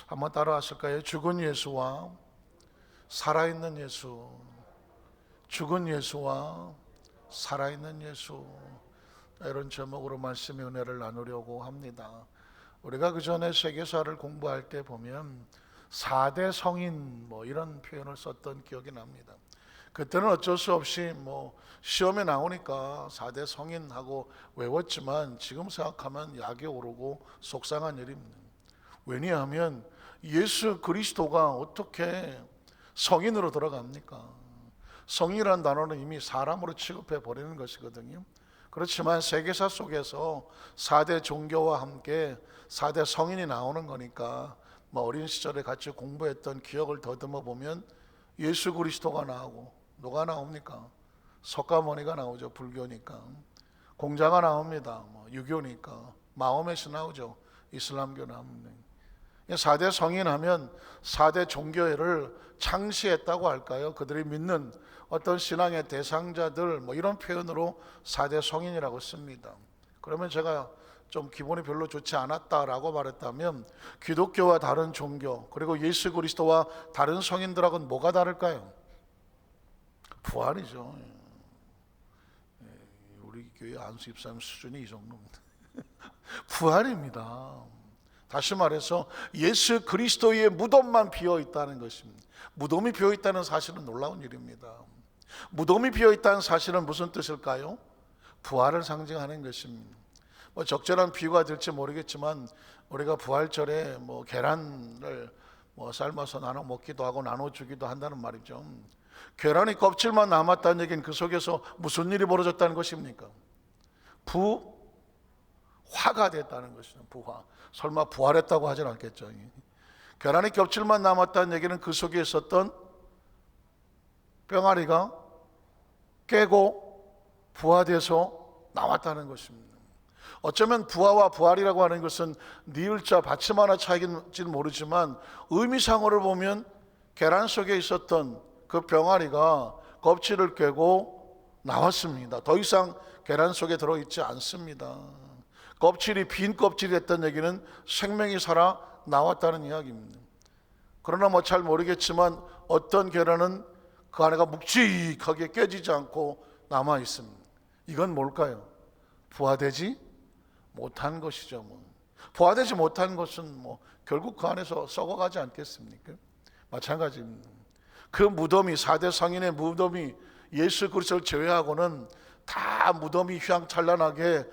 한번 따라하실까요? 죽은 예수와 살아있는 예수, 죽은 예수와 살아있는 예수, 이런 제목으로 말씀의 은혜를 나누려고 합니다. 우리가 그 전에 세계사를 공부할 때 보면 4대 성인 이런 표현을 썼던 기억이 납니다. 그때는 어쩔 수 없이 시험에 나오니까 4대 성인하고 외웠지만 지금 생각하면 약이 오르고 속상한 일입니다. 왜냐하면 예수 그리스도가 어떻게 성인으로 들어갑니까? 성인이라는 단어는 이미 사람으로 취급해 버리는 것이거든요. 그렇지만 세계사 속에서 4대 종교와 함께 4대 성인이 나오는 거니까 어린 시절에 같이 공부했던 기억을 더듬어 보면 예수 그리스도가 나오고, 누가 나옵니까? 석가모니가 나오죠. 불교니까. 공자가 나옵니다. 유교니까. 마호멧이 나오죠. 이슬람교 나옵니다. 4대 성인 하면 4대 종교를 창시했다고 할까요? 그들이 믿는 어떤 신앙의 대상자들 이런 표현으로 4대 성인이라고 씁니다. 그러면 제가 좀 기분이 별로 좋지 않았다라고 말했다면, 기독교와 다른 종교 그리고 예수 그리스도와 다른 성인들하고는 뭐가 다를까요? 부활이죠. 우리 교회 안수 집사님 수준이 이 정도입니다. 부활입니다. 다시 말해서 예수 그리스도의 무덤만 비어 있다는 것입니다. 무덤이 비어 있다는 사실은 놀라운 일입니다. 무덤이 비어 있다는 사실은 무슨 뜻일까요? 부활을 상징하는 것입니다. 적절한 비유가 될지 모르겠지만 우리가 부활절에 계란을 삶아서 나눠 먹기도 하고 나눠 주기도 한다는 말이죠. 계란이 껍질만 남았다는 얘기는 그 속에서 무슨 일이 벌어졌다는 것입니까? 부화가 됐다는 것이죠. 부화. 설마 부활했다고 하진 않겠죠. 계란이 껍질만 남았다는 얘기는 그 속에 있었던 병아리가 깨고 부화돼서 나왔다는 것입니다. 어쩌면 부화와 부활이라고 하는 것은 니을자 받침 하나 차이인지는 모르지만 의미상으로 보면 계란 속에 있었던 그 병아리가 껍질을 깨고 나왔습니다. 더 이상 계란 속에 들어있지 않습니다. 껍질이 빈 껍질이 됐다는 얘기는 생명이 살아 나왔다는 이야기입니다. 그러나 잘 모르겠지만 어떤 계란은 그 안에가 묵직하게 깨지지 않고 남아 있습니다. 이건 뭘까요? 부화되지 못한 것이죠. 부화되지 못한 것은 결국 그 안에서 썩어가지 않겠습니까? 마찬가지입니다. 그 무덤이 4대 성인의 무덤이 예수 그리스도를 제외하고는 다 무덤이 휘황찬란하게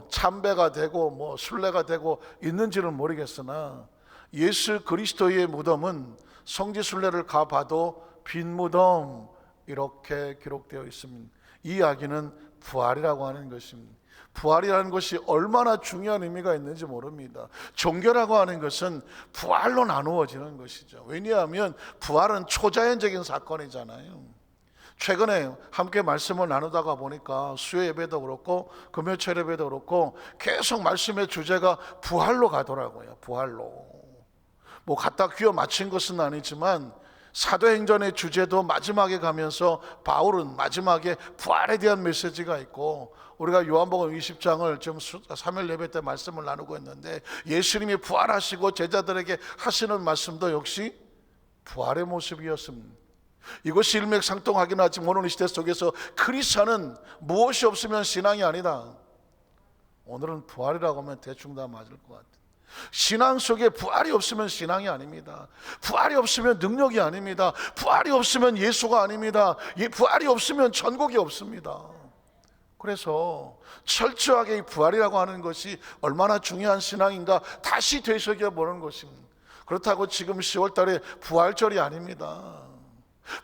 참배가 되고 순례가 되고 있는지는 모르겠으나 예수 그리스도의 무덤은 성지순례를 가봐도 빈 무덤 이렇게 기록되어 있습니다. 이 이야기는 부활이라고 하는 것입니다. 부활이라는 것이 얼마나 중요한 의미가 있는지 모릅니다. 종교라고 하는 것은 부활로 나누어지는 것이죠. 왜냐하면 부활은 초자연적인 사건이잖아요. 최근에 함께 말씀을 나누다가 보니까 수요 예배도 그렇고 금요철 예배도 그렇고 계속 말씀의 주제가 부활로 가더라고요. 부활로. 갖다 귀어 맞춘 것은 아니지만 사도행전의 주제도 마지막에 가면서 바울은 마지막에 부활에 대한 메시지가 있고, 우리가 요한복음 20장을 지금 3일 예배 때 말씀을 나누고 있는데 예수님이 부활하시고 제자들에게 하시는 말씀도 역시 부활의 모습이었습니다. 이것이 일맥상통하긴 하지만 오늘 이 시대 속에서 크리스찬은 무엇이 없으면 신앙이 아니다. 오늘은 부활이라고 하면 대충 다 맞을 것 같아요. 신앙 속에 부활이 없으면 신앙이 아닙니다. 부활이 없으면 능력이 아닙니다. 부활이 없으면 예수가 아닙니다. 부활이 없으면 천국이 없습니다. 그래서 철저하게 이 부활이라고 하는 것이 얼마나 중요한 신앙인가 다시 되새겨보는 것입니다. 그렇다고 지금 10월 달에 부활절이 아닙니다.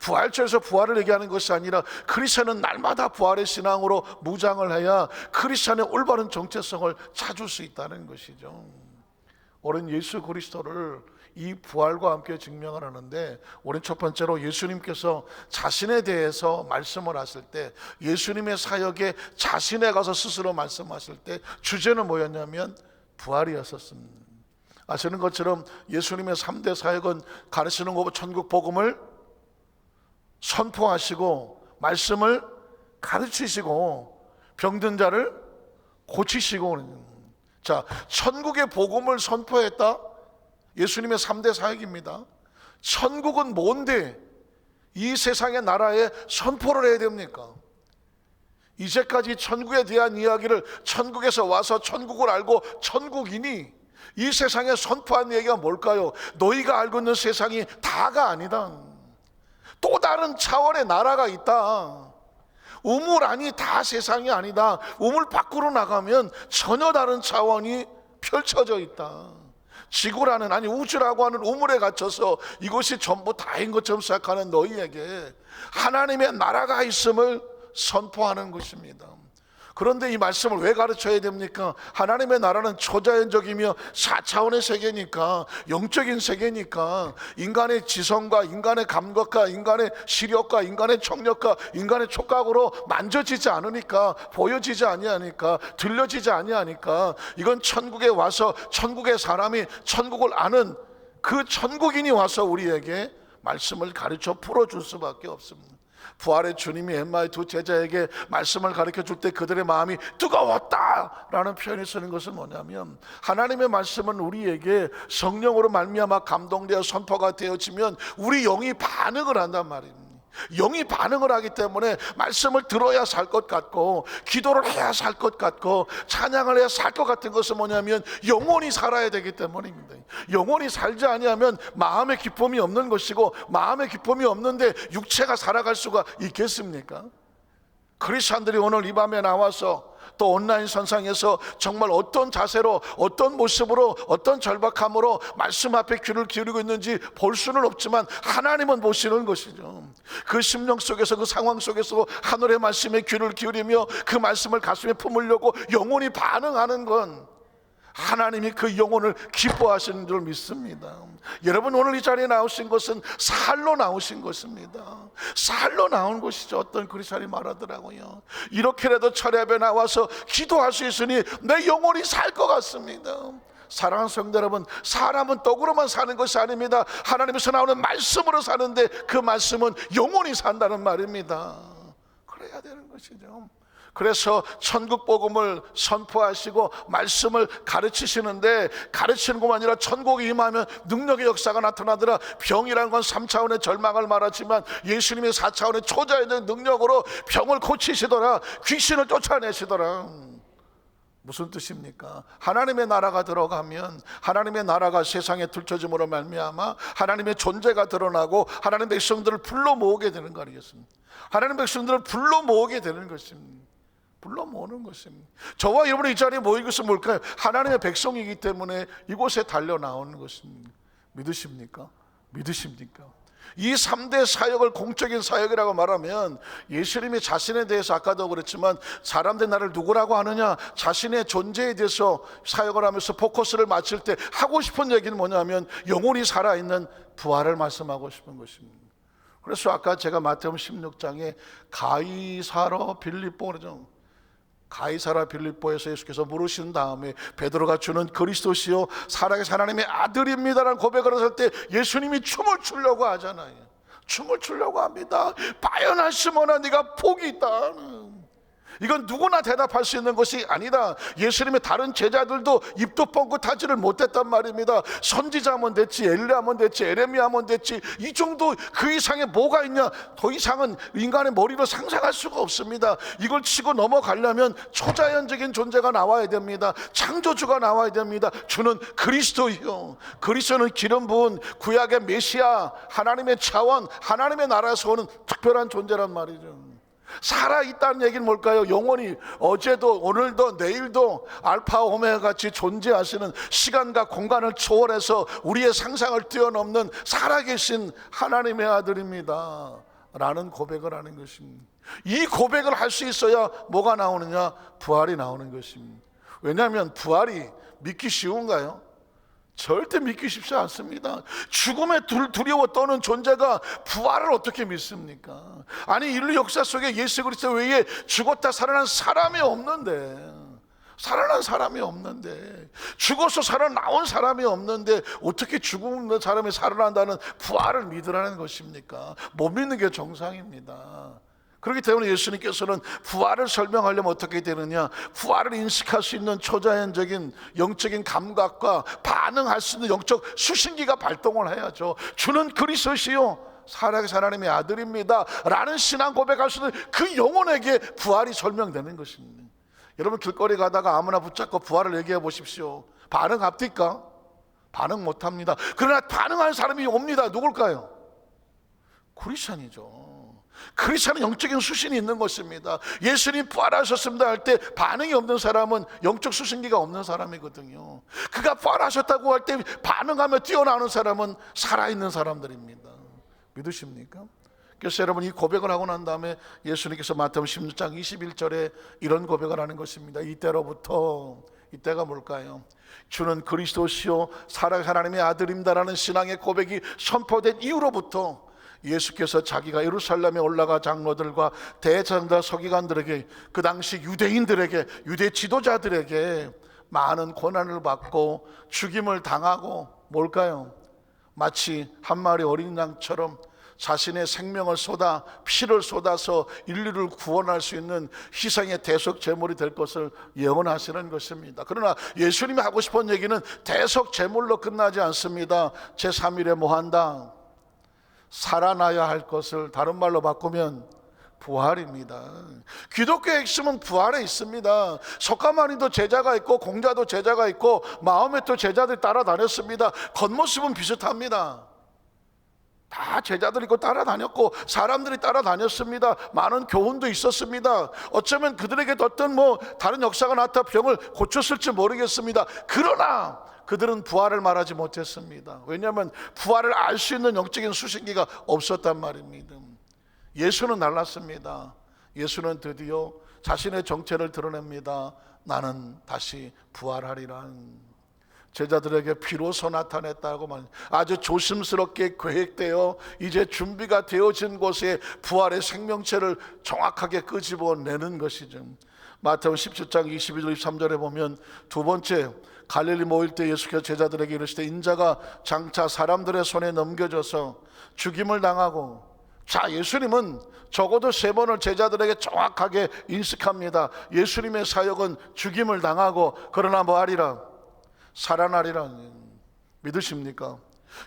부활절에서 부활을 얘기하는 것이 아니라 크리스천은 날마다 부활의 신앙으로 무장을 해야 크리스천의 올바른 정체성을 찾을 수 있다는 것이죠. 오늘 예수 그리스도를 이 부활과 함께 증명을 하는데, 우리 첫 번째로 예수님께서 자신에 대해서 말씀을 하실 때, 예수님의 사역에 자신에 가서 스스로 말씀하실 때 주제는 뭐였냐면 부활이었었습니다. 아시는 것처럼 예수님의 3대 사역은 가르치는 것, 천국 복음을 선포하시고 말씀을 가르치시고 병든 자를 고치시고. 자, 천국의 복음을 선포했다? 예수님의 3대 사역입니다. 천국은 뭔데 이 세상의 나라에 선포를 해야 됩니까? 이제까지 천국에 대한 이야기를 천국에서 와서 천국을 알고 천국인이 이 세상에 선포한 얘기가 뭘까요? 너희가 알고 있는 세상이 다가 아니다. 또 다른 차원의 나라가 있다. 우물 안이 다 세상이 아니다. 우물 밖으로 나가면 전혀 다른 차원이 펼쳐져 있다. 지구라는, 아니 우주라고 하는 우물에 갇혀서 이것이 전부 다인 것처럼 생각하는 너희에게 하나님의 나라가 있음을 선포하는 것입니다. 그런데 이 말씀을 왜 가르쳐야 됩니까? 하나님의 나라는 초자연적이며 4차원의 세계니까, 영적인 세계니까, 인간의 지성과 인간의 감각과 인간의 시력과 인간의 청력과 인간의 촉각으로 만져지지 않으니까, 보여지지 아니하니까, 들려지지 아니하니까, 이건 천국에 와서 천국의 사람이 천국을 아는 그 천국인이 와서 우리에게 말씀을 가르쳐 풀어줄 수밖에 없습니다. 부활의 주님이 엠마의 두 제자에게 말씀을 가르쳐 줄 때 그들의 마음이 뜨거웠다라는 표현을 쓰는 것은 뭐냐면, 하나님의 말씀은 우리에게 성령으로 말미암아 감동되어 선포가 되어지면 우리 영이 반응을 한단 말입니다. 영이 반응을 하기 때문에 말씀을 들어야 살 것 같고, 기도를 해야 살 것 같고, 찬양을 해야 살 것 같은 것은 뭐냐면 영혼이 살아야 되기 때문입니다. 영혼이 살지 아니하면 마음의 기쁨이 없는 것이고, 마음의 기쁨이 없는데 육체가 살아갈 수가 있겠습니까? 크리스찬들이 오늘 이 밤에 나와서 또 온라인 선상에서 정말 어떤 자세로, 어떤 모습으로, 어떤 절박함으로 말씀 앞에 귀를 기울이고 있는지 볼 수는 없지만 하나님은 보시는 것이죠. 그 심령 속에서, 그 상황 속에서 하늘의 말씀에 귀를 기울이며 그 말씀을 가슴에 품으려고 영혼이 반응하는 건 하나님이 그 영혼을 기뻐하시는 줄 믿습니다. 여러분, 오늘 이 자리에 나오신 것은 살로 나오신 것입니다. 살로 나온 것이죠. 어떤 크리스찬이 말하더라고요. 이렇게라도 철야 앞에 나와서 기도할 수 있으니 내 영혼이 살 것 같습니다. 사랑하는 성도 여러분, 사람은 떡으로만 사는 것이 아닙니다. 하나님에서 나오는 말씀으로 사는데 그 말씀은 영혼이 산다는 말입니다. 그래야 되는 것이죠. 그래서 천국 복음을 선포하시고 말씀을 가르치시는데, 가르치는 것만 아니라 천국이 임하면 능력의 역사가 나타나더라. 병이라는 건 3차원의 절망을 말하지만 예수님의 4차원의 초자연적 능력으로 병을 고치시더라. 귀신을 쫓아내시더라. 무슨 뜻입니까? 하나님의 나라가 들어가면 하나님의 나라가 세상에 들춰짐으로 말미암아 하나님의 존재가 드러나고 하나님 백성들을 불러 모으게 되는 거 아니겠습니까? 하나님 백성들을 불러 모으게 되는 것입니다. 불러 모으는 것입니다. 저와 여러분이 이 자리에 모인 것은 뭘까요? 하나님의 백성이기 때문에 이곳에 달려 나오는 것입니다. 믿으십니까? 믿으십니까? 이 3대 사역을 공적인 사역이라고 말하면, 예수님이 자신에 대해서 아까도 그랬지만 사람들 나를 누구라고 하느냐, 자신의 존재에 대해서 사역을 하면서 포커스를 맞출 때 하고 싶은 얘기는 뭐냐면 영혼이 살아있는 부활을 말씀하고 싶은 것입니다. 그래서 아까 제가 마태복음 16장에 가이사라 빌립보 그러죠. 가이사라 빌립보에서 예수께서 물으신 다음에 베드로가 주는 그리스도시요 살아계신 하나님의 아들입니다라는 고백을 했을 때 예수님이 춤을 추려고 하잖아요. 춤을 추려고 합니다. 빠연한 시몬아, 네가 복이 있다. 이건 누구나 대답할 수 있는 것이 아니다. 예수님의 다른 제자들도 입도 뻥긋하지를 못했단 말입니다. 선지자면 됐지, 엘리야면 됐지, 에레미야면 됐지, 이 정도 그 이상에 뭐가 있냐. 더 이상은 인간의 머리로 상상할 수가 없습니다. 이걸 치고 넘어가려면 초자연적인 존재가 나와야 됩니다. 창조주가 나와야 됩니다. 주는 그리스도이요, 그리스도는 기름 부은 구약의 메시아, 하나님의 차원, 하나님의 나라에서 오는 특별한 존재란 말이죠. 살아있다는 얘기는 뭘까요? 영원히 어제도 오늘도 내일도 알파 오메가 같이 존재하시는, 시간과 공간을 초월해서 우리의 상상을 뛰어넘는 살아계신 하나님의 아들입니다 라는 고백을 하는 것입니다. 이 고백을 할 수 있어야 뭐가 나오느냐? 부활이 나오는 것입니다. 왜냐하면 부활이 믿기 쉬운가요? 절대 믿기 쉽지 않습니다. 죽음에 두려워 떠는 존재가 부활을 어떻게 믿습니까? 아니, 인류 역사 속에 예수 그리스도 외에 죽었다 살아난 사람이 없는데, 살아난 사람이 없는데, 죽어서 살아나온 사람이 없는데 어떻게 죽은 사람이 살아난다는 부활을 믿으라는 것입니까? 못 믿는 게 정상입니다. 그렇기 때문에 예수님께서는 부활을 설명하려면 어떻게 되느냐, 부활을 인식할 수 있는 초자연적인 영적인 감각과 반응할 수 있는 영적 수신기가 발동을 해야죠. 주는 그리스도시요 살아계신 하나님의 아들입니다 라는 신앙 고백할 수 있는 그 영혼에게 부활이 설명되는 것입니다. 여러분 길거리 가다가 아무나 붙잡고 부활을 얘기해 보십시오. 반응합니까? 반응 못합니다. 그러나 반응하는 사람이 옵니다. 누굴까요? 크리스찬이죠. 크리스찬은 영적인 수신이 있는 것입니다. 예수님 부활하셨습니다 할 때 반응이 없는 사람은 영적 수신기가 없는 사람이거든요. 그가 부활하셨다고 할 때 반응하며 뛰어나오는 사람은 살아있는 사람들입니다. 믿으십니까? 그래서 여러분 이 고백을 하고 난 다음에 예수님께서 마태복음 16장 21절에 이런 고백을 하는 것입니다. 이때로부터, 이때가 뭘까요? 주는 그리스도시요 살아계신 하나님의 아들입니다라는 신앙의 고백이 선포된 이후로부터 예수께서 자기가 예루살렘에 올라가 장로들과 대제사장들 서기관들에게, 그 당시 유대인들에게, 유대 지도자들에게 많은 고난을 받고 죽임을 당하고, 뭘까요? 마치 한 마리 어린 양처럼 자신의 생명을 쏟아 피를 쏟아서 인류를 구원할 수 있는 희생의 대속 제물이 될 것을 예언하시는 것입니다. 그러나 예수님이 하고 싶은 얘기는 대속 제물로 끝나지 않습니다. 제3일에 뭐한다? 살아나야 할 것을 다른 말로 바꾸면 부활입니다. 기독교의 핵심은 부활에 있습니다. 석가모니도 제자가 있고 공자도 제자가 있고 마호메도 제자들이 따라다녔습니다. 겉모습은 비슷합니다. 다 제자들이 있고 따라다녔고 사람들이 따라다녔습니다. 많은 교훈도 있었습니다. 어쩌면 그들에게 어떤 다른 역사가 나타 병을 고쳤을지 모르겠습니다. 그러나 그들은 부활을 말하지 못했습니다. 왜냐하면 부활을 알 수 있는 영적인 수신기가 없었단 말입니다. 예수는 달랐습니다. 예수는 드디어 자신의 정체를 드러냅니다. 나는 다시 부활하리라. 제자들에게 비로소 나타냈다고 말합니다. 아주 조심스럽게 계획되어 이제 준비가 되어진 곳에 부활의 생명체를 정확하게 끄집어내는 것이죠. 마태복음 17장 22절 23절에 보면 두 번째 갈릴리 모일 때 예수께서 제자들에게 이르시되 인자가 장차 사람들의 손에 넘겨져서 죽임을 당하고, 자, 예수님은 적어도 3번을 제자들에게 정확하게 인식합니다. 예수님의 사역은 죽임을 당하고 그러나 뭐하리라? 살아나리라. 믿으십니까?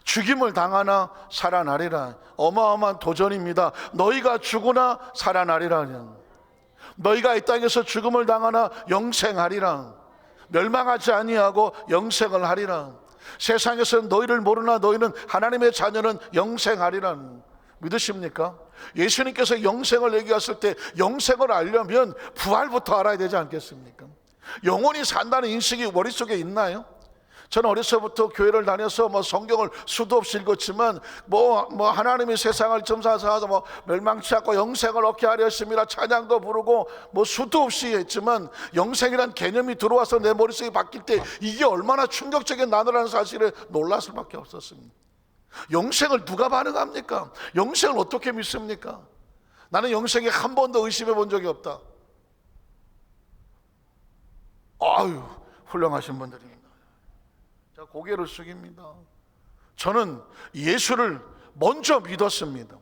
죽임을 당하나 살아나리라. 어마어마한 도전입니다. 너희가 죽으나 살아나리라. 너희가 이 땅에서 죽음을 당하나 영생하리라. 멸망하지 아니하고 영생을 하리라. 세상에서 너희를 모르나 너희는 하나님의 자녀는 영생하리라. 믿으십니까? 예수님께서 영생을 얘기하실 때 영생을 알려면 부활부터 알아야 되지 않겠습니까? 영원히 산다는 인식이 머릿속에 있나요? 저는 어려서부터 교회를 다녀서 성경을 수도 없이 읽었지만 하나님이 세상을 점사하셔서 멸망치 않고 영생을 얻게 하려 했습니다. 찬양도 부르고 수도 없이 했지만 영생이란 개념이 들어와서 내 머릿속에 바뀔 때 이게 얼마나 충격적인 단어라는 사실에 놀랄 수밖에 없었습니다. 영생을 누가 반응합니까? 영생을 어떻게 믿습니까? 나는 영생에 한 번도 의심해 본 적이 없다. 아유, 훌륭하신 분들입니다. 자, 고개를 숙입니다. 저는 예수를 먼저 믿었습니다.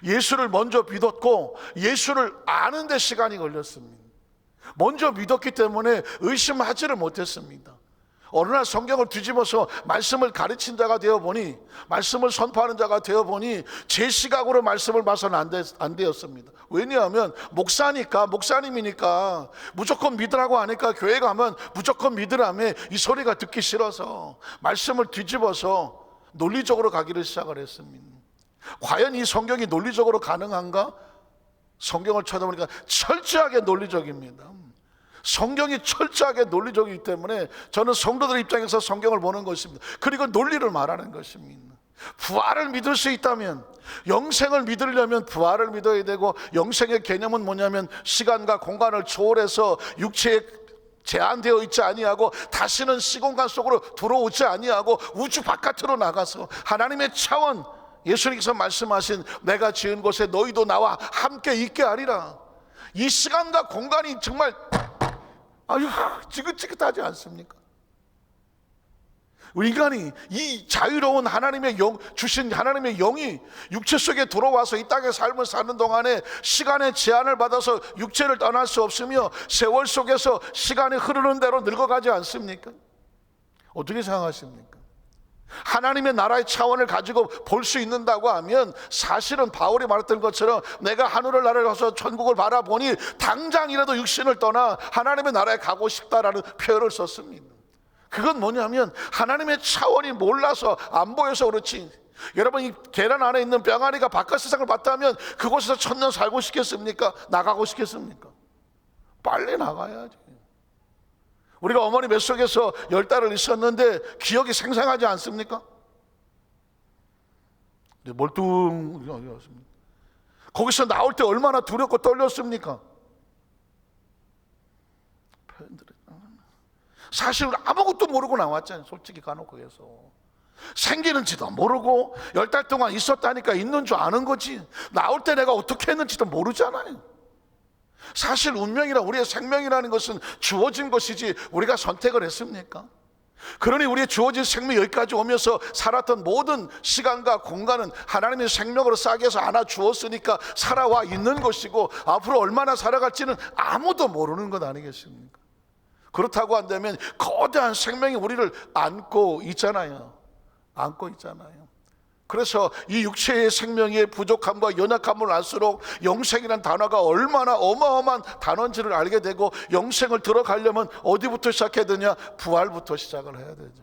예수를 먼저 믿었고 예수를 아는 데 시간이 걸렸습니다. 먼저 믿었기 때문에 의심하지를 못했습니다. 어느 날 성경을 뒤집어서 말씀을 가르친 자가 되어보니, 말씀을 선포하는 자가 되어보니 제 시각으로 말씀을 봐서는 안 되었습니다. 왜냐하면 목사님이니까 무조건 믿으라고 하니까 교회 가면 무조건 믿으라며 이 소리가 듣기 싫어서 말씀을 뒤집어서 논리적으로 가기를 시작을 했습니다. 과연 이 성경이 논리적으로 가능한가? 성경을 쳐다보니까 철저하게 논리적입니다. 성경이 철저하게 논리적이기 때문에 저는 성도들 입장에서 성경을 보는 것입니다. 그리고 논리를 말하는 것입니다. 부활을 믿을 수 있다면, 영생을 믿으려면 부활을 믿어야 되고, 영생의 개념은 뭐냐면 시간과 공간을 초월해서 육체에 제한되어 있지 아니하고 다시는 시공간 속으로 들어오지 아니하고 우주 바깥으로 나가서 하나님의 차원, 예수님께서 말씀하신 내가 지은 곳에 너희도 나와 함께 있게 하리라. 이 시간과 공간이 정말 지긋지긋하지 않습니까? 우리 인간이 이 자유로운 하나님의 영, 주신 하나님의 영이 육체 속에 들어와서 이 땅의 삶을 사는 동안에 시간의 제한을 받아서 육체를 떠날 수 없으며 세월 속에서 시간이 흐르는 대로 늙어가지 않습니까? 어떻게 생각하십니까? 하나님의 나라의 차원을 가지고 볼 수 있는다고 하면 사실은 바울이 말했던 것처럼 내가 하늘을 날아가서 천국을 바라보니 당장이라도 육신을 떠나 하나님의 나라에 가고 싶다라는 표현을 썼습니다. 그건 뭐냐면 하나님의 차원이 몰라서 안 보여서 그렇지, 여러분 이 계란 안에 있는 병아리가 바깥 세상을 봤다면 그곳에서 천년 살고 싶겠습니까? 나가고 싶겠습니까? 빨리 나가야지. 우리가 어머니 뱃속에서 10달을 있었는데 기억이 생생하지 않습니까? 멀뚱하습니다. 거기서 나올 때 얼마나 두렵고 떨렸습니까? 사실은 아무것도 모르고 나왔잖아요. 솔직히 가놓고 해서 생기는지도 모르고 10달 동안 있었다니까 있는 줄 아는 거지, 나올 때 내가 어떻게 했는지도 모르잖아요. 사실 운명이라 우리의 생명이라는 것은 주어진 것이지 우리가 선택을 했습니까? 그러니 우리의 주어진 생명이 여기까지 오면서 살았던 모든 시간과 공간은 하나님의 생명으로 싸게 해서 안아 주었으니까 살아와 있는 것이고 앞으로 얼마나 살아갈지는 아무도 모르는 것 아니겠습니까? 그렇다고 한다면 거대한 생명이 우리를 안고 있잖아요. 안고 있잖아요. 그래서 이 육체의 생명의 부족함과 연약함을 알수록 영생이라는 단어가 얼마나 어마어마한 단어인지를 알게 되고, 영생을 들어가려면 어디부터 시작해야 되냐? 부활부터 시작을 해야 되죠.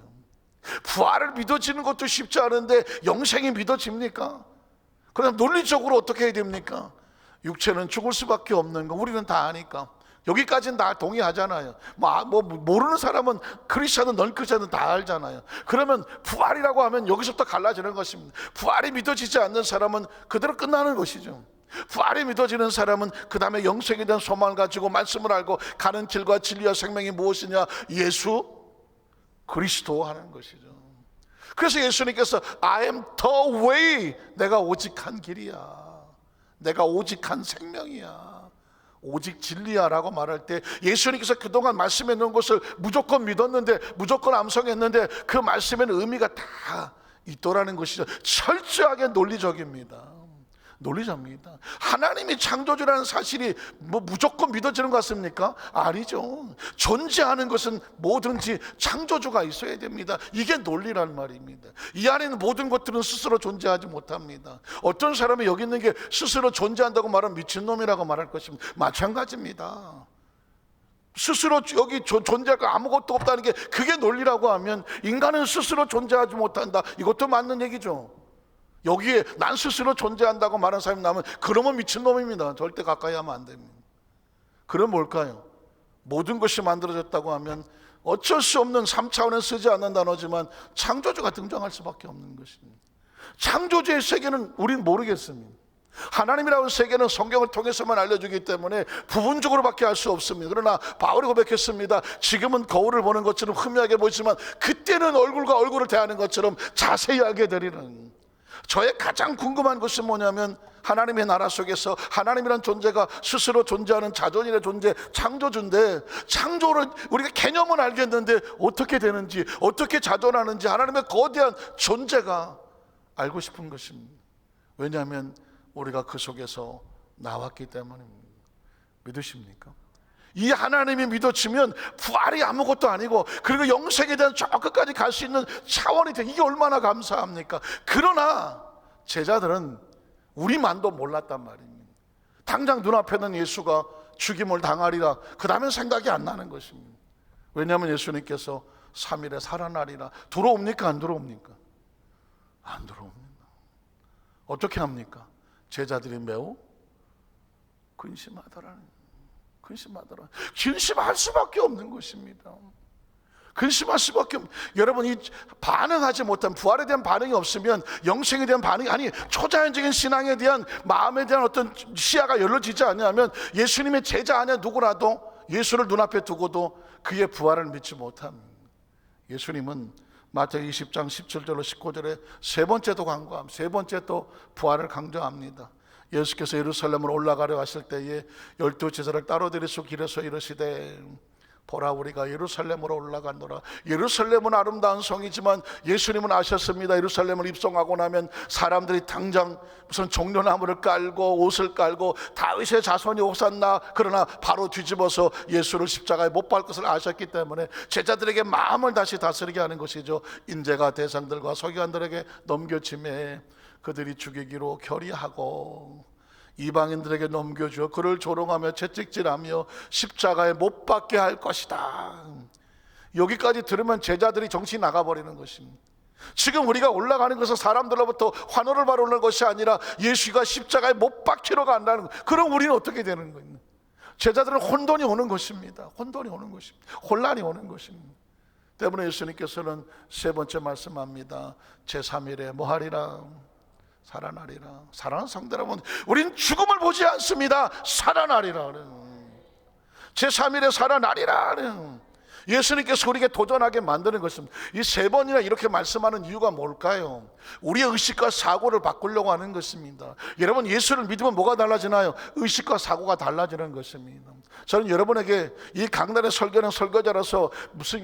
부활을 믿어지는 것도 쉽지 않은데 영생이 믿어집니까? 그럼 논리적으로 어떻게 해야 됩니까? 육체는 죽을 수밖에 없는 거 우리는 다 아니까 여기까지는 다 동의하잖아요. 모르는 사람은 크리스천은 넌 크리스천은 다 알잖아요. 그러면 부활이라고 하면 여기서부터 갈라지는 것입니다. 부활이 믿어지지 않는 사람은 그대로 끝나는 것이죠. 부활이 믿어지는 사람은 그 다음에 영생에 대한 소망을 가지고 말씀을 알고 가는 길과 진리와 생명이 무엇이냐? 예수 그리스도 하는 것이죠. 그래서 예수님께서 I am the way, 내가 오직 한 길이야, 내가 오직 한 생명이야, 오직 진리야 라고 말할 때 예수님께서 그동안 말씀해 놓은 것을 무조건 믿었는데, 무조건 암송했는데 그 말씀에는 의미가 다 있더라는 것이죠. 철저하게 논리적입니다. 논리적입니다. 하나님이 창조주라는 사실이 무조건 믿어지는 것 같습니까? 아니죠. 존재하는 것은 뭐든지 창조주가 있어야 됩니다. 이게 논리란 말입니다. 이 안에 있는 모든 것들은 스스로 존재하지 못합니다. 어떤 사람이 여기 있는 게 스스로 존재한다고 말하면 미친놈이라고 말할 것입니다. 마찬가지입니다. 스스로 여기 존재할 거 아무것도 없다는 게 그게 논리라고 하면 인간은 스스로 존재하지 못한다, 이것도 맞는 얘기죠. 여기에 난 스스로 존재한다고 말하는 사람이 나오면 그러면 미친놈입니다. 절대 가까이 하면 안 됩니다. 그럼 뭘까요? 모든 것이 만들어졌다고 하면 어쩔 수 없는 3차원에 쓰지 않는 단어지만 창조주가 등장할 수밖에 없는 것입니다. 창조주의 세계는 우리는 모르겠습니다. 하나님이라는 세계는 성경을 통해서만 알려주기 때문에 부분적으로밖에 알 수 없습니다. 그러나 바울이 고백했습니다. 지금은 거울을 보는 것처럼 희미하게 보이지만 그때는 얼굴과 얼굴을 대하는 것처럼 자세히 알게 되리는. 저의 가장 궁금한 것은 뭐냐면 하나님의 나라 속에서 하나님이란 존재가 스스로 존재하는 자존인의 존재, 창조주인데 창조를 우리가 개념은 알겠는데 어떻게 되는지, 어떻게 자존하는지 하나님의 거대한 존재가 알고 싶은 것입니다. 왜냐하면 우리가 그 속에서 나왔기 때문입니다. 믿으십니까? 이 하나님이 믿어지면 부활이 아무것도 아니고 그리고 영생에 대한 저 끝까지 갈 수 있는 차원이 돼. 이게 얼마나 감사합니까? 그러나 제자들은 우리만도 몰랐단 말입니다. 당장 눈앞에는 예수가 죽임을 당하리라, 그 다음엔 생각이 안 나는 것입니다. 왜냐하면 예수님께서 3일에 살아나리라. 들어옵니까? 안 들어옵니까? 안 들어옵니다. 어떻게 합니까? 제자들이 매우 근심하더라는, 근심할 수밖에 없는 것입니다. 근심할 수밖에 없는. 여러분, 이 반응하지 못한, 부활에 대한 반응이 없으면 영생에 대한 반응이, 아니 초자연적인 신앙에 대한 마음에 대한 어떤 시야가 열려지지 않냐면 예수님의 제자 안에 누구라도 예수를 눈앞에 두고도 그의 부활을 믿지 못합니다. 예수님은 마태복음 20장 17절로 19절에 세 번째도 강조합니다. 세 번째 또 부활을 강조합니다. 예수께서 예루살렘으로 올라가려 하실 때에 12 제자를 따로 데리시고 길에서 이르시되 보라 우리가 예루살렘으로 올라가노라. 예루살렘은 아름다운 성이지만 예수님은 아셨습니다. 예루살렘을 입성하고 나면 사람들이 당장 무슨 종려나무를 깔고 옷을 깔고 다윗의 자손이 옥산나, 그러나 바로 뒤집어서 예수를 십자가에 못 박을 것을 아셨기 때문에 제자들에게 마음을 다시 다스리게 하는 것이죠. 인재가 대상들과 서기관들에게 넘겨짐에 그들이 죽이기로 결의하고 이방인들에게 넘겨주어 그를 조롱하며 채찍질하며 십자가에 못 박게 할 것이다. 여기까지 들으면 제자들이 정신이 나가버리는 것입니다. 지금 우리가 올라가는 것은 사람들로부터 환호를 받는 것이 아니라 예수가 십자가에 못 박히러 간다는 것. 그럼 우리는 어떻게 되는 거예요? 제자들은 혼돈이 오는 것입니다. 혼돈이 오는 것입니다. 혼란이 오는 것입니다. 때문에 예수님께서는 세 번째 말씀합니다. 제3일에 뭐하리라? 살아나리라. 살아난 상대라면 우린 죽음을 보지 않습니다. 살아나리라. 제3일에 살아나리라. 예수님께서 우리에게 도전하게 만드는 것입니다. 이 세 번이나 이렇게 말씀하는 이유가 뭘까요? 우리의 의식과 사고를 바꾸려고 하는 것입니다. 여러분, 예수를 믿으면 뭐가 달라지나요? 의식과 사고가 달라지는 것입니다. 저는 여러분에게 이 강단의 설교는 설교자라서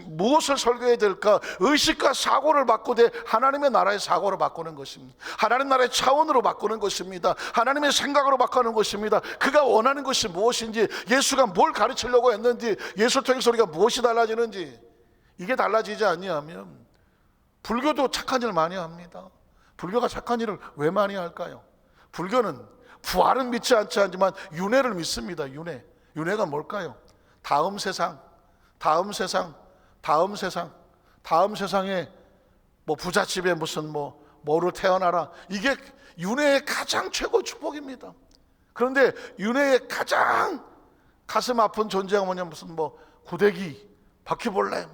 무엇을 설교해야 될까? 의식과 사고를 바꾸되 하나님의 나라의 사고로 바꾸는 것입니다. 하나님 나라의 차원으로 바꾸는 것입니다. 하나님의 생각으로 바꾸는 것입니다. 그가 원하는 것이 무엇인지, 예수가 뭘 가르치려고 했는지, 예수 통해서 우리가 무엇이 달라지는지, 이게 달라지지 아니하면 불교도 착한 일 많이 합니다. 불교가 착한 일을 왜 많이 할까요? 불교는 부활은 믿지 않지 않지만 윤회를 믿습니다. 윤회가 뭘까요? 다음 세상, 다음 세상에 뭐 부잣집에 무슨 뭐로 태어나라. 이게 윤회의 가장 최고 축복입니다. 그런데 윤회의 가장 가슴 아픈 존재가 뭐냐면 무슨 구데기, 바퀴벌레,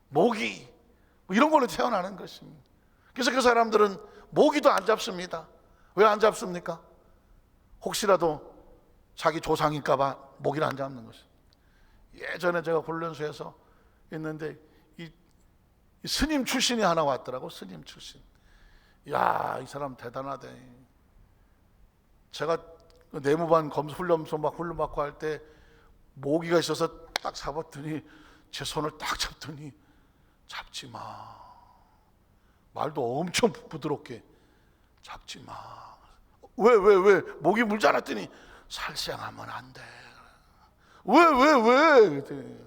모기 이런 걸로 태어나는 것입니다. 그래서 그 사람들은 모기도 안 잡습니다. 왜 안 잡습니까? 혹시라도 자기 조상일까 봐 모기를 안 잡는 것입니다. 예전에 제가 훈련소에서 있는데 이 스님 출신이 하나 왔더라고. 스님 출신. 야, 이 사람 대단하대. 제가 내무반 훈련소 막 훈련 받고 할 때 모기가 있어서 딱 잡았더니 제 손을 딱 잡더니 잡지 마. 말도 엄청 부드럽게 잡지 마. 왜? 모기 물지 않았더니 살생하면 안 돼. 왜? 그랬더니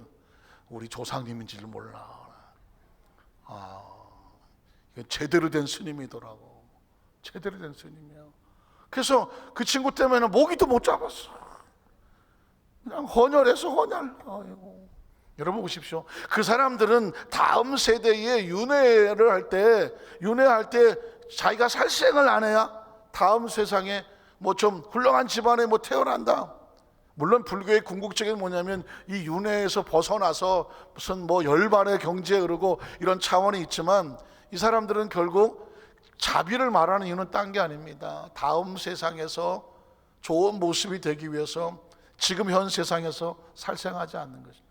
우리 조상님인지를 몰라. 이건 제대로 된 스님이더라고. 제대로 된 스님이야. 그래서 그 친구 때문에 모기도 못 잡았어. 그냥 헌혈해서 헌혈. 아이고. 여러분 보십시오. 그 사람들은 다음 세대에 윤회할 때 자기가 살생을 안 해야 다음 세상에 좀 훌륭한 집안에 태어난다. 물론 불교의 궁극적인 뭐냐면 이 윤회에서 벗어나서 무슨 열반의 경지에 오르고 이런 차원이 있지만 이 사람들은 결국 자비를 말하는 이유는 딴 게 아닙니다. 다음 세상에서 좋은 모습이 되기 위해서 지금 현 세상에서 살생하지 않는 것입니다.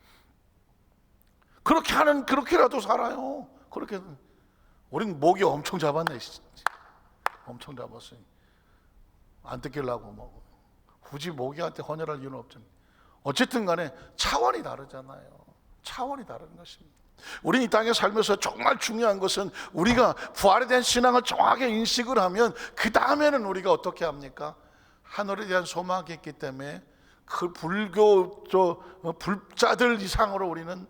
그렇게라도 살아요. 그렇게. 우린 모기 엄청 잡았네. 엄청 잡았어요. 안 뜯기려고 굳이 모기한테 헌혈할 이유는 없잖아요. 어쨌든 간에 차원이 다르잖아요. 차원이 다른 것입니다. 우린 이 땅에 살면서 정말 중요한 것은 우리가 부활에 대한 신앙을 정확하게 인식을 하면 그 다음에는 우리가 어떻게 합니까? 하늘에 대한 소망이 있기 때문에 그 불자들 이상으로 우리는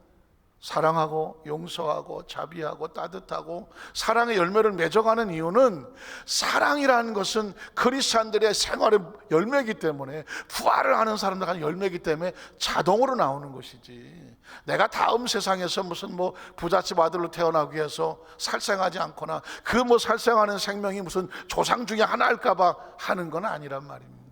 사랑하고 용서하고 자비하고 따뜻하고 사랑의 열매를 맺어가는 이유는 사랑이라는 것은 크리스찬들의 생활의 열매이기 때문에 부활을 하는 사람들 한 열매이기 때문에 자동으로 나오는 것이지, 내가 다음 세상에서 무슨 부잣집 아들로 태어나기 위해서 살생하지 않거나 그 살생하는 생명이 무슨 조상 중에 하나일까 봐 하는 건 아니란 말입니다.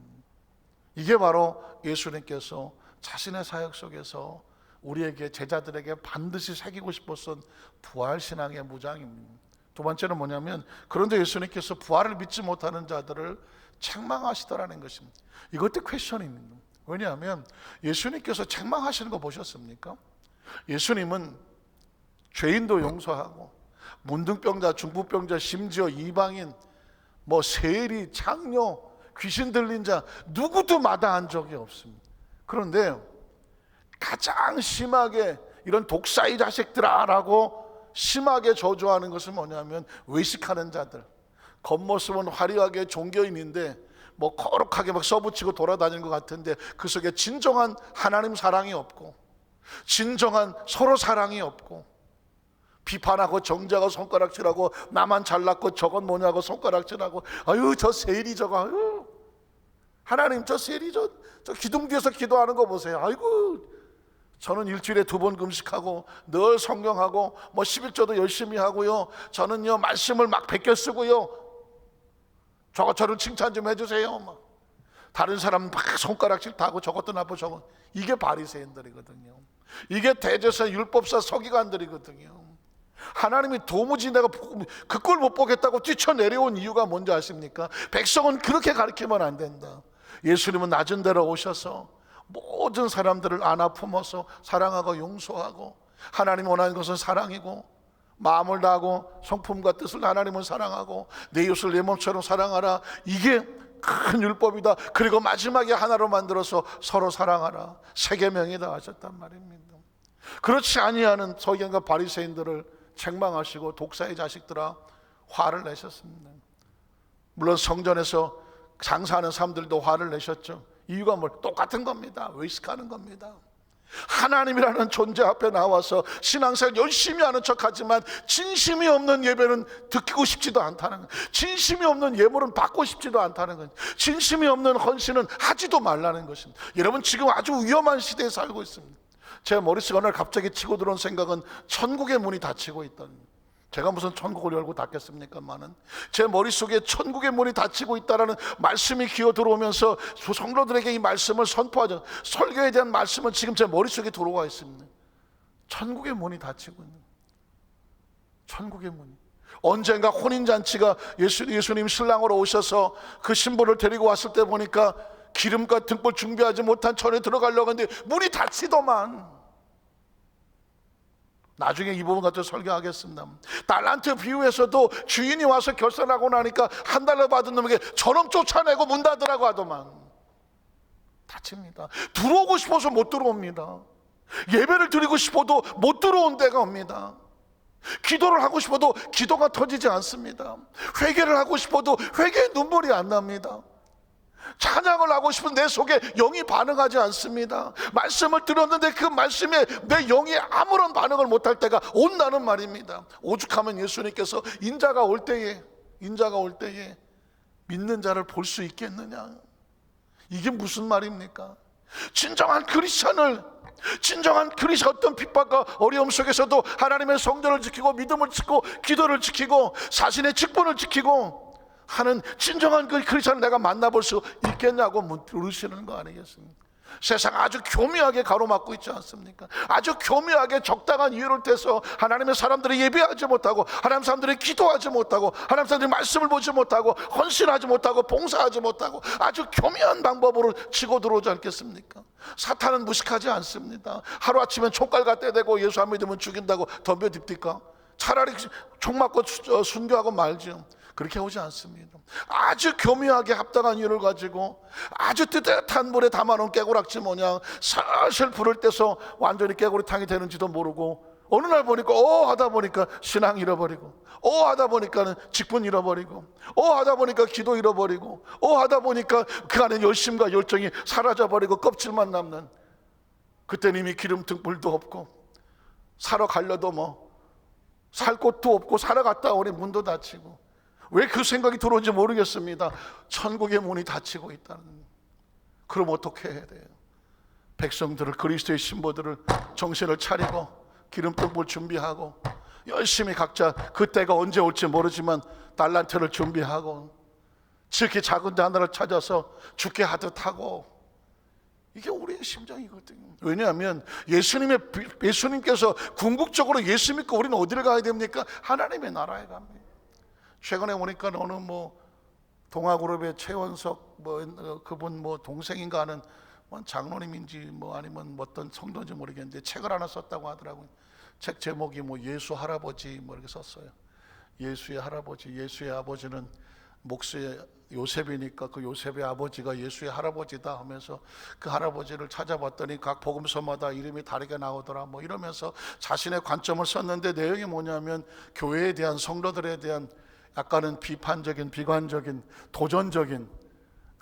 이게 바로 예수님께서 자신의 사역 속에서 우리에게, 제자들에게 반드시 새기고 싶었던 부활신앙의 무장입니다. 두 번째는 뭐냐면, 그런데 예수님께서 부활을 믿지 못하는 자들을 책망하시더라는 것입니다. 이것도 퀘스천입니다. 왜냐하면 예수님께서 책망하시는 거 보셨습니까? 예수님은 죄인도 용서하고 문둥병자, 중풍병자, 심지어 이방인, 세리, 창녀, 귀신 들린 자 누구도 마다한 적이 없습니다. 그런데 가장 심하게 이런 독사의 자식들아라고 심하게 저주하는 것은 뭐냐면 외식하는 자들. 겉모습은 화려하게 종교인인데 뭐 거룩하게 막 써붙이고 돌아다니는 것 같은데 그 속에 진정한 하나님 사랑이 없고, 진정한 서로 사랑이 없고, 비판하고 정죄하고 손가락질하고, 나만 잘났고 저건 뭐냐고 손가락질하고, 아유 저 세리 저거, 아유 하나님 저 세리 저 기둥 뒤에서 기도하는 거 보세요. 아이고 저는 일주일에 2번 금식하고 늘 성경하고 뭐 11조도 열심히 하고요, 저는요 말씀을 막 베껴 쓰고요, 저는 칭찬 좀 해주세요. 막 다른 사람 막 손가락질 다 하고 저것도 나쁘고 저거. 이게 바리새인들이거든요. 이게 대제사 율법사 서기관들이거든요. 하나님이 도무지 내가 그 꼴 못 보겠다고 뛰쳐내려온 이유가 뭔지 아십니까? 백성은 그렇게 가르치면 안 된다. 예수님은 낮은 데로 오셔서 모든 사람들을 안아 품어서 사랑하고 용서하고, 하나님 원하는 것은 사랑이고, 마음을 다하고 성품과 뜻을 하나님을 사랑하고 내 이웃을 내 몸처럼 사랑하라. 이게 큰 율법이다. 그리고 마지막에 하나로 만들어서 서로 사랑하라. 세 계명이다 하셨단 말입니다. 그렇지 아니하는 서기관과 바리새인들을 책망하시고 독사의 자식들아 화를 내셨습니다. 물론 성전에서 장사하는 사람들도 화를 내셨죠. 이유가 뭘? 똑같은 겁니다. 외식하는 겁니다. 하나님이라는 존재 앞에 나와서 신앙생활 열심히 하는 척하지만 진심이 없는 예배는 듣고 싶지도 않다는 거예요. 진심이 없는 예물은 받고 싶지도 않다는 거예요. 진심이 없는 헌신은 하지도 말라는 것입니다. 여러분 지금 아주 위험한 시대에 살고 있습니다. 제 머릿속에 오늘 갑자기 치고 들어온 생각은 천국의 문이 닫히고 있다는 거예요. 제가 무슨 천국을 열고 닫겠습니까만은 제 머릿속에 천국의 문이 닫히고 있다라는 말씀이 기어 들어오면서 성도들에게 이 말씀을 선포하죠. 설교에 대한 말씀은 지금 제 머릿속에 들어와 있습니다. 천국의 문이 닫히고 있는, 천국의 문이. 언젠가 혼인잔치가 예수님 신랑으로 오셔서 그 신부를 데리고 왔을 때 보니까 기름과 등불 준비하지 못한 천에 들어가려고 하는데 문이 닫히더만. 나중에 이 부분 같은 설교하겠습니다. 달란트 비유에서도 주인이 와서 결산하고 나니까 $1 받은 놈에게 저놈 쫓아내고 문 닫으라고 하더만. 닫힙니다. 들어오고 싶어서 못 들어옵니다. 예배를 드리고 싶어도 못 들어온 때가 옵니다. 기도를 하고 싶어도 기도가 터지지 않습니다. 회개를 하고 싶어도 회개의 눈물이 안 납니다. 찬양을 하고 싶은 내 속에 영이 반응하지 않습니다. 말씀을 들었는데 그 말씀에 내 영이 아무런 반응을 못할 때가 온다는 말입니다. 오죽하면 예수님께서 인자가 올 때에 믿는 자를 볼 수 있겠느냐. 이게 무슨 말입니까? 진정한 크리스찬 어떤 핍박과 어려움 속에서도 하나님의 성전을 지키고 믿음을 지키고 기도를 지키고 자신의 직분을 지키고 하는 진정한 그 크리스찬을 내가 만나볼 수 있겠냐고 물으시는 거 아니겠습니까? 세상 아주 교묘하게 가로막고 있지 않습니까? 아주 교묘하게 적당한 이유를 대서 하나님의 사람들이 예배하지 못하고, 하나님 사람들이 기도하지 못하고, 하나님 사람들이 말씀을 보지 못하고, 헌신하지 못하고, 봉사하지 못하고, 아주 교묘한 방법으로 치고 들어오지 않겠습니까? 사탄은 무식하지 않습니다. 하루아침에 촉갈가 떼대고 예수 안 믿으면 죽인다고 덤벼듭니까? 차라리 총 맞고 순교하고 말죠. 그렇게 오지 않습니다. 아주 교묘하게 합당한 이유를 가지고 아주 뜨뜻한 물에 담아놓은 깨구락지 모양 살살 불을 떼서 완전히 깨구리탕이 되는지도 모르고, 어느 날 보니까 하다 보니까 신앙 잃어버리고, 하다 보니까는 직분 잃어버리고, 하다 보니까 기도 잃어버리고, 하다 보니까 그 안에 열심과 열정이 사라져버리고 껍질만 남는, 그때는 이미 기름 등불도 없고 사러 가려도 뭐 살 곳도 없고 살아갔다 오니 문도 닫히고. 왜 그 생각이 들어온지 모르겠습니다. 천국의 문이 닫히고 있다는. 그럼 어떻게 해야 돼요? 백성들을, 그리스도의 신부들을 정신을 차리고 기름등불 준비하고 열심히 각자 그때가 언제 올지 모르지만 달란트를 준비하고 지극히 작은 데 하나를 찾아서 죽게 하듯 하고. 이게 우리의 심정이거든요. 왜냐하면 예수님께서 궁극적으로 예수 믿고 우리는 어디를 가야 됩니까? 하나님의 나라에 갑니다. 최근에 보니까 어느 동아그룹의 최원석 그분 동생인가 하는 장로님인지 아니면 어떤 성도인지 모르겠는데 책을 하나 썼다고 하더라고요. 책 제목이 예수 할아버지 이렇게 썼어요. 예수의 할아버지, 예수의 아버지는 목수의 요셉이니까 그 요셉의 아버지가 예수의 할아버지다 하면서 그 할아버지를 찾아봤더니 각 복음서마다 이름이 다르게 나오더라 뭐 이러면서 자신의 관점을 썼는데, 내용이 뭐냐면 교회에 대한, 성도들에 대한 약간은 비판적인, 비관적인, 도전적인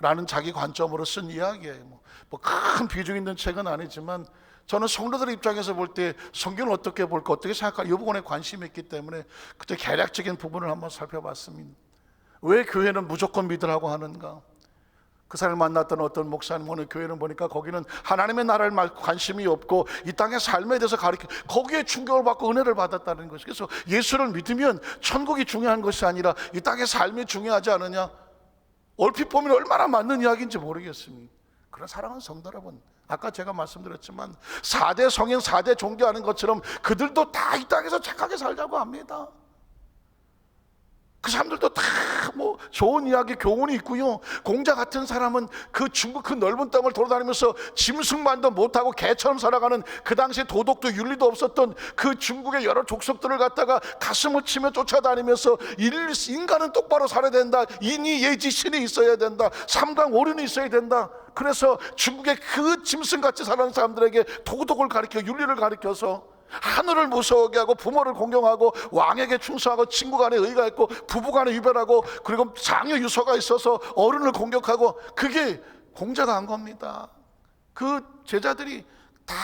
라는 자기 관점으로 쓴 이야기예요. 뭐 큰 비중 있는 책은 아니지만 저는 성도들 입장에서 볼 때 성경을 어떻게 볼까, 어떻게 생각할까, 이 부분에 관심이 있기 때문에 그때 개략적인 부분을 한번 살펴봤습니다. 왜 교회는 무조건 믿으라고 하는가? 그 사람을 만났던 어떤 목사님 오늘 교회는 보니까 거기는 하나님의 나라를 관심이 없고 이 땅의 삶에 대해서 가르쳐, 거기에 충격을 받고 은혜를 받았다는 것이. 그래서 예수를 믿으면 천국이 중요한 것이 아니라 이 땅의 삶이 중요하지 않느냐? 얼핏 보면 얼마나 맞는 이야기인지 모르겠습니다. 그런 사랑하는 성도 여러분, 아까 제가 말씀드렸지만 4대 성인 4대 종교하는 것처럼 그들도 다 이 땅에서 착하게 살자고 합니다. 그 사람들도 다 뭐 좋은 이야기, 교훈이 있고요. 공자 같은 사람은 그 중국 그 넓은 땅을 돌아다니면서 짐승만도 못하고 개처럼 살아가는, 그 당시에 도덕도 윤리도 없었던 그 중국의 여러 족속들을 갖다가 가슴을 치며 쫓아다니면서 인간은 똑바로 살아야 된다, 인이 예지 신이 있어야 된다, 삼강 오륜이 있어야 된다. 그래서 중국의 그 짐승같이 살아가는 사람들에게 도덕을 가르쳐, 윤리를 가르쳐서 하늘을 무서워하게 하고 부모를 공경하고 왕에게 충성하고 친구 간에 의가 있고 부부 간에 유별하고 그리고 장유 유서가 있어서 어른을 공격하고, 그게 공자가 한 겁니다. 그 제자들이 다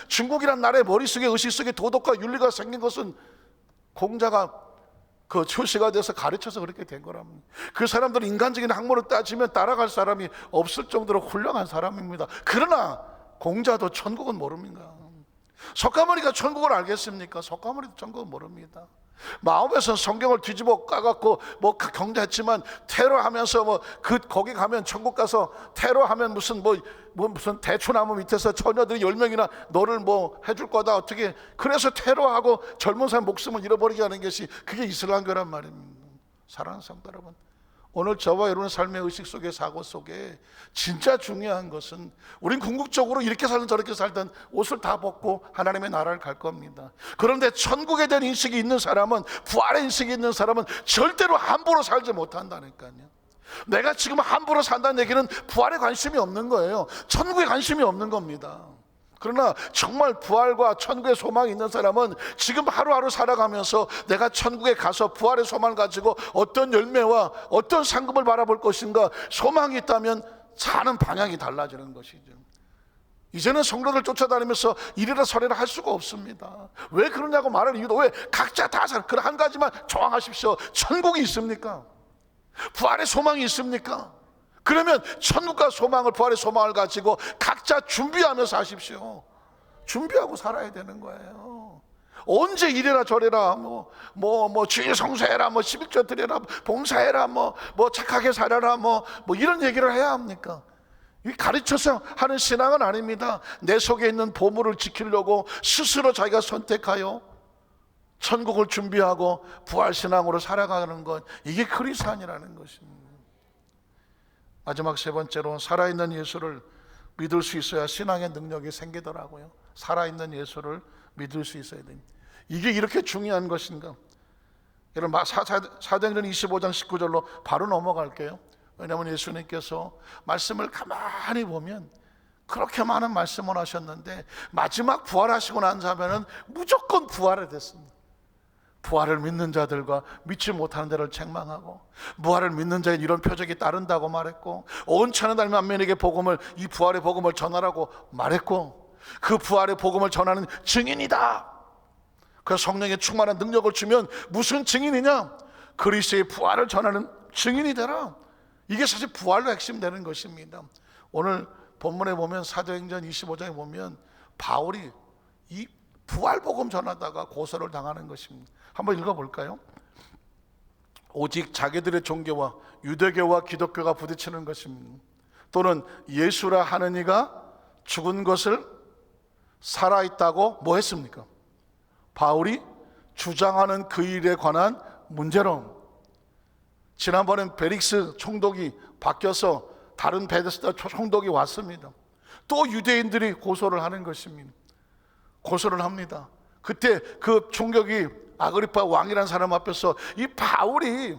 중국이란 나라의 머릿속에, 의식 속에 도덕과 윤리가 생긴 것은 공자가 그 출시가 돼서 가르쳐서 그렇게 된 거랍니다. 그 사람들은 인간적인 학문을 따지면 따라갈 사람이 없을 정도로 훌륭한 사람입니다. 그러나 공자도 천국은 모릅니다. 석가모니가 천국을 알겠습니까? 석가모니도 천국은 모릅니다. 마음에서 성경을 뒤집어 까갖고 뭐 경제했지만 테러하면서 뭐 거기 가면 천국 가서 테러하면 무슨 무슨 대추나무 밑에서 처녀들이 10명이나 너를 뭐 해줄 거다, 어떻게, 그래서 테러하고 젊은 사람 목숨을 잃어버리게 하는 것이 그게 이슬람교란 말입니다. 사랑하는 성도 여러분, 오늘 저와 여러분의 삶의 의식 속에, 사고 속에 진짜 중요한 것은, 우린 궁극적으로 이렇게 살든 저렇게 살든 옷을 다 벗고 하나님의 나라를 갈 겁니다. 그런데 천국에 대한 인식이 있는 사람은, 부활의 인식이 있는 사람은 절대로 함부로 살지 못한다니까요. 내가 지금 함부로 산다는 얘기는 부활에 관심이 없는 거예요. 천국에 관심이 없는 겁니다. 그러나 정말 부활과 천국의 소망이 있는 사람은 지금 하루하루 살아가면서 내가 천국에 가서 부활의 소망을 가지고 어떤 열매와 어떤 상급을 바라볼 것인가, 소망이 있다면 사는 방향이 달라지는 것이죠. 이제는 성도들 쫓아다니면서 이래라 저래라 할 수가 없습니다. 왜 그러냐고 말할 이유도, 왜 각자 다 살아. 그럼 한 가지만 정하십시오. 천국이 있습니까? 부활의 소망이 있습니까? 그러면 천국과 소망을, 부활의 소망을 가지고 각자 준비하면서 하십시오. 준비하고 살아야 되는 거예요. 언제 이래라 저래라 주일 성수해라, 11조 드려라, 봉사해라, 착하게 살아라, 이런 얘기를 해야 합니까? 가르쳐서 하는 신앙은 아닙니다. 내 속에 있는 보물을 지키려고 스스로 자기가 선택하여 천국을 준비하고 부활신앙으로 살아가는 것, 이게 크리스찬이라는 것입니다. 마지막 세 번째로, 살아있는 예수를 믿을 수 있어야 신앙의 능력이 생기더라고요. 살아있는 예수를 믿을 수 있어야 됩니다. 이게 이렇게 중요한 것인가? 여러분, 사도행전 25장 19절로 바로 넘어갈게요. 왜냐하면 예수님께서 말씀을 가만히 보면 그렇게 많은 말씀을 하셨는데 마지막 부활하시고 난 자면은 무조건 부활이 됐습니다. 부활을 믿는 자들과 믿지 못하는 자를 책망하고, 부활을 믿는 자의 이런 표적이 따른다고 말했고, 온 천하 만민에게 복음을, 이 부활의 복음을 전하라고 말했고, 그 부활의 복음을 전하는 증인이다. 그래서 성령의 충만한 능력을 주면 무슨 증인이냐? 그리스도의 부활을 전하는 증인이 되라. 이게 사실 부활로 핵심되는 것입니다. 오늘 본문에 보면, 사도행전 25장에 보면 바울이 이 부활 복음 전하다가 고소를 당하는 것입니다. 한번 읽어볼까요? 오직 자기들의 종교와 유대교와 기독교가 부딪히는 것입니다. 또는 예수라 하는 이가 죽은 것을 살아있다고 뭐 했습니까? 바울이 주장하는 그 일에 관한 문제로, 지난번엔 베릭스 총독이 바뀌어서 다른 베데스다 총독이 왔습니다. 또 유대인들이 고소를 하는 것입니다. 고소를 합니다. 그때 그 총격이 아그리파 왕이라는 사람 앞에서 이 바울이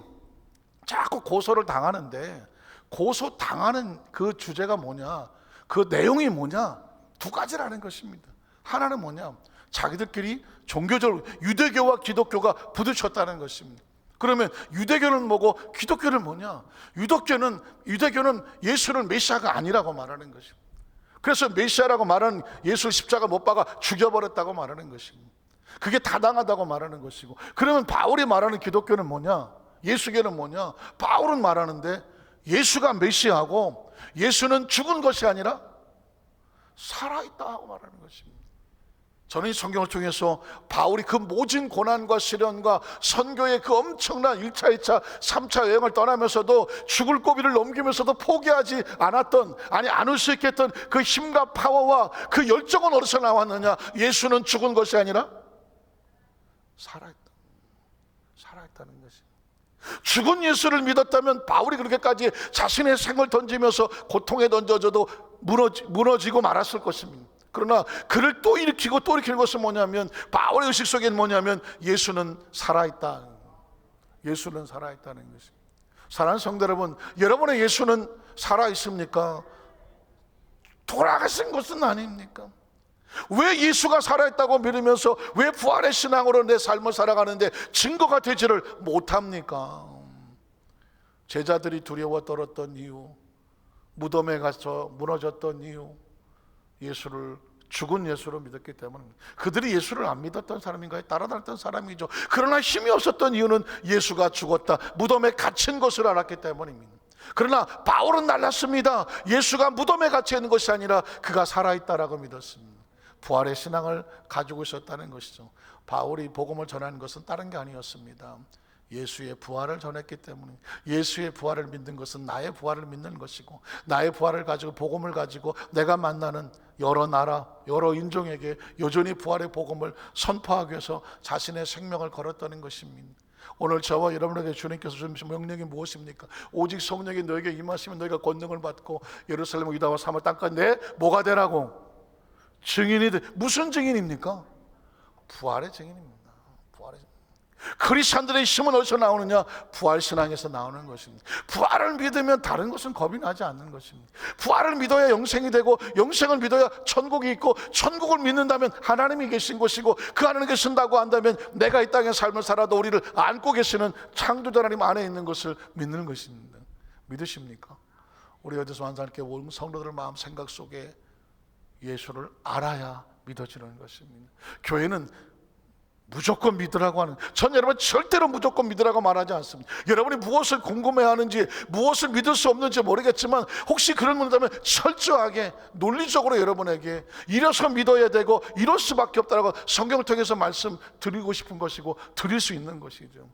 자꾸 자꾸 고소를 당하는데, 고소 당하는 그 주제가 뭐냐, 그 내용이 뭐냐, 두 가지라는 것입니다. 하나는 뭐냐, 자기들끼리 종교적으로 유대교와 기독교가 부딪혔다는 것입니다. 그러면 유대교는 뭐고 기독교는 뭐냐? 유대교는 예수를 메시아가 아니라고 말하는 것입니다. 그래서 메시아라고 말하는 예수를 십자가 못 박아 죽여버렸다고 말하는 것입니다. 그게 타당하다고 말하는 것이고, 그러면 바울이 말하는 기독교는 뭐냐? 예수교는 뭐냐? 바울은 말하는데 예수가 메시아고 예수는 죽은 것이 아니라 살아있다고 말하는 것입니다. 저는 이 성경을 통해서 바울이 그 모진 고난과 시련과 선교의 그 엄청난 1차, 2차, 3차 여행을 떠나면서도 죽을 고비를 넘기면서도 포기하지 않았던, 아니 않을 수 있겠던 그 힘과 파워와 그 열정은 어디서 나왔느냐? 예수는 죽은 것이 아니라 살아있다는 것이. 죽은 예수를 믿었다면 바울이 그렇게까지 자신의 생을 던지면서 고통에 던져져도 무너지고 말았을 것입니다. 그러나 그를 또 일으키고 또 일으키는 것은 뭐냐면, 바울의 의식 속에는 뭐냐면 예수는 살아있다. 예수는 살아있다는 것입니다. 사랑하는 성도 여러분, 여러분의 예수는 살아있습니까? 돌아가신 것은 아닙니까? 왜 예수가 살아있다고 믿으면서 왜 부활의 신앙으로 내 삶을 살아가는데 증거가 되지를 못합니까? 제자들이 두려워 떨었던 이유, 무덤에 가서 무너졌던 이유, 죽은 예수를 믿었기 때문입니다. 그들이 예수를 안 믿었던 사람인가요? 따라다녔던 사람이죠. 그러나 힘이 없었던 이유는 예수가 죽었다, 무덤에 갇힌 것을 알았기 때문입니다. 그러나 바울은 달랐습니다. 예수가 무덤에 갇혀 있는 것이 아니라 그가 살아있다라고 믿었습니다. 부활의 신앙을 가지고 있었다는 것이죠. 바울이 복음을 전하는 것은 다른 게 아니었습니다. 예수의 부활을 전했기 때문에, 예수의 부활을 믿는 것은 나의 부활을 믿는 것이고, 나의 부활을 가지고 복음을 가지고 내가 만나는 여러 나라, 여러 인종에게 여전히 부활의 복음을 선포하기 위해서 자신의 생명을 걸었다는 것입니다. 오늘 저와 여러분에게 주님께서 주신 명령이 무엇입니까? 오직 성령이 너에게 임하시면 너희가 권능을 받고 예루살렘, 유다와 사마리아 땅까지 내 뭐가 되라고? 증인이 돼. 무슨 증인입니까? 부활의 증인입니다. 크리스찬들의 힘은 어디서 나오느냐? 부활신앙에서 나오는 것입니다. 부활을 믿으면 다른 것은 겁이 나지 않는 것입니다. 부활을 믿어야 영생이 되고, 영생을 믿어야 천국이 있고, 천국을 믿는다면 하나님이 계신 것이고, 그 하나님 계신다고 한다면 내가 이 땅의 삶을 살아도 우리를 안고 계시는 창조자 하나님 안에 있는 것을 믿는 것입니다. 믿으십니까? 우리 어디서 완전하게 온 성도들 마음 생각 속에 예수를 알아야 믿어지는 것입니다. 교회는 무조건 믿으라고 하는, 전 여러분 절대로 무조건 믿으라고 말하지 않습니다. 여러분이 무엇을 궁금해하는지, 무엇을 믿을 수 없는지 모르겠지만, 혹시 그런 분이라면 철저하게 논리적으로 여러분에게 이래서 믿어야 되고 이럴 수밖에 없다라고 성경을 통해서 말씀드리고 싶은 것이고 드릴 수 있는 것이죠.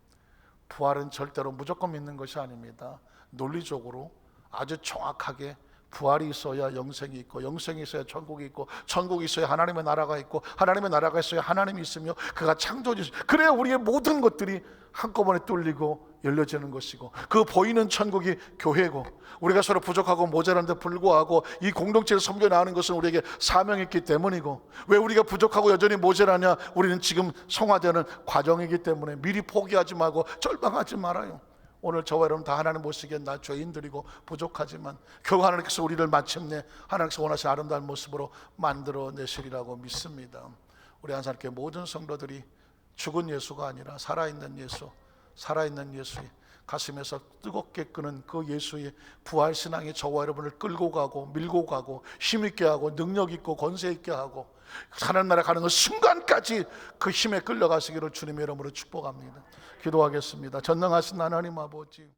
부활은 절대로 무조건 믿는 것이 아닙니다. 논리적으로 아주 정확하게 부활이 있어야 영생이 있고, 영생이 있어야 천국이 있고, 천국이 있어야 하나님의 나라가 있고, 하나님의 나라가 있어야 하나님이 있으며 그가 창조주시, 그래야 우리의 모든 것들이 한꺼번에 뚫리고 열려지는 것이고, 그 보이는 천국이 교회고, 우리가 서로 부족하고 모자란 데 불구하고 이 공동체를 섬겨 나가는 것은 우리에게 사명이 있기 때문이고, 왜 우리가 부족하고 여전히 모자라냐? 우리는 지금 성화되는 과정이기 때문에 미리 포기하지 말고 절망하지 말아요. 오늘 저와 여러분 다 하나님 보시기에 나 죄인들이고 부족하지만 겨우 하나님께서 우리를 마침내 하나님께서 원하시는 아름다운 모습으로 만들어내시리라고 믿습니다. 우리 한사람께 모든 성도들이 죽은 예수가 아니라 살아있는 예수, 살아있는 예수의 가슴에서 뜨겁게 끄는 그 예수의 부활신앙이 저와 여러분을 끌고 가고 밀고 가고 힘있게 하고 능력있고 권세있게 하고 하나님 나라 가는 그 순간까지 그 힘에 끌려가시기를 주님의 이름으로 축복합니다. 기도하겠습니다. 전능하신 하나님 아버지,